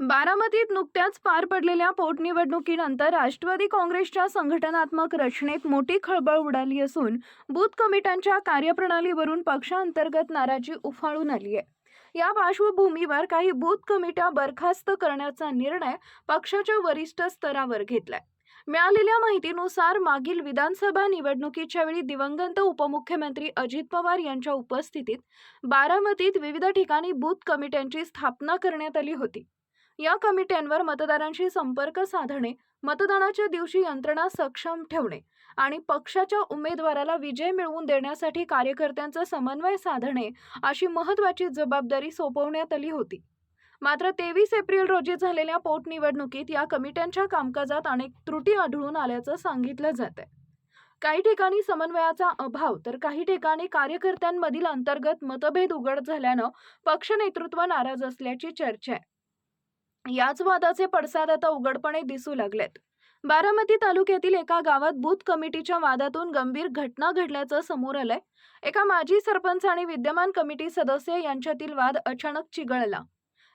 बारामतीत नुकत्याच पार पडलेल्या पोटनिवडणुकीनंतर राष्ट्रवादी काँग्रेसच्या संघटनात्मक रचनेत मोठी खळबळ उडाली असून बूथ कमिट्यांच्या कार्यप्रणालीवरून पक्षांतर्गत नाराजी उफाळून आली आहे। या पार्श्वभूमीवर काही बूथ कमिट्या बरखास्त करण्याचा निर्णय पक्षाच्या वरिष्ठ स्तरावर घेतलाय। मिळालेल्या माहितीनुसार मागील विधानसभा निवडणुकीच्या वेळी दिवंगत उपमुख्यमंत्री अजित पवार यांच्या उपस्थितीत बारामतीत विविध ठिकाणी बूथ कमिट्यांची स्थापना करण्यात आली होती। या कमिट्यांवर मतदारांशी संपर्क साधणे, मतदानाच्या दिवशी यंत्रणा सक्षम ठेवणे आणि पक्षाच्या उमेदवाराला विजय मिळवून देण्यासाठी कार्यकर्त्यांचा समन्वय साधणे अशी महत्त्वाची जबाबदारी सोपवण्यात आली होती। मात्र 23 एप्रिल रोजी झालेल्या पोटनिवडणुकीत या कमिट्यांच्या कामकाजात अनेक त्रुटी आढळून आल्याचं सांगितलं जातंय। काही ठिकाणी समन्वयाचा अभाव तर काही ठिकाणी कार्यकर्त्यांमधील अंतर्गत मतभेद उघड झाल्यानं पक्ष नेतृत्व नाराज असल्याची चर्चा आहे। याच वादाचे पडसाद आता उघडपणे दिसू लागलेत। बारामती तालुक्यातील एका गावात बूथ कमिटीच्या वादातून गंभीर घटना घडल्याचं समोर आलंय। एका माजी सरपंच आणि विद्यमान कमिटी सदस्य यांच्यातील वाद अचानक चिघळला।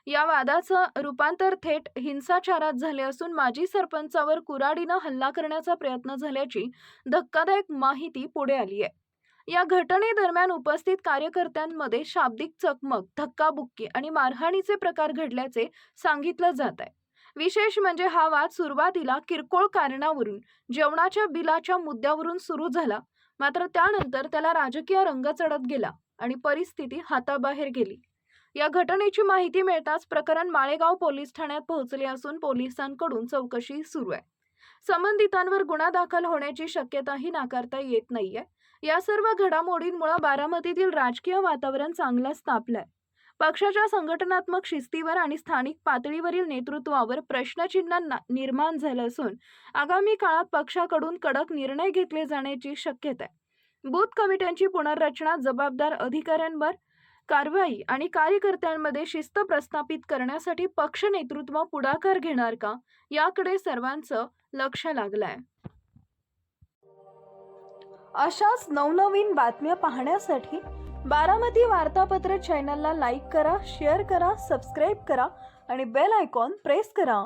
या वादाचं रूपांतर थेट हिंसाचारात झाले असून माजी सरपंचावर कुऱ्हाडीनं हल्ला करण्याचा प्रयत्न झाल्याची धक्कादायक माहिती पुढे आली आहे। या घटनेदरम्यान उपस्थित कार्यकर्त्यांमध्ये शाब्दिक चकमक, धक्काबुक्की आणि मारहाणीचे प्रकार घडल्याचे सांगितलं जात आहे। विशेष म्हणजे हा वाद सुरुवातीला किरकोळ कारणावरून जेवणाच्या बिलाच्या मुद्द्यावरून सुरू झाला, मात्र त्यानंतर त्याला राजकीय रंग चढत गेला आणि परिस्थिती हाताबाहेर गेली। या घटनेची माहिती मिळताच प्रकरण माळेगाव पोलीस ठाण्यात पोहोचले असून पोलिसांकडून चौकशी सुरू आहे। संबंधितांवर गुन्हा दाखल होण्याची शक्यताही नाकारता येत नाहीये। या सर्व घडामोडींमुळे बारामतीतील राजकीय वातावरण चांगलंच तापलंय। पक्षाच्या संघटनात्मक शिस्तीवर आणि स्थानिक पातळीवरील नेतृत्वावर प्रश्नचिन्ह निर्माण झालं असून आगामी काळात पक्षाकडून कडक निर्णय घेतले जाण्याची शक्यता आहे। बूथ कमिट्यांची पुनर्रचना, जबाबदार अधिकाऱ्यांवर कारवाई आणि कार्यकर्त्यांमध्ये शिस्त प्रस्थापित करण्यासाठी पक्ष नेतृत्व पुढाकार घेणार का, याकडे सर्वांचं लक्ष लागलंय। अशाच नवनवीन बातम्या पाहण्यासाठी बारामती वार्तापत्र चॅनलला लाईक करा, शेअर करा, सबस्क्राईब करा आणि बेल आयकॉन प्रेस करा।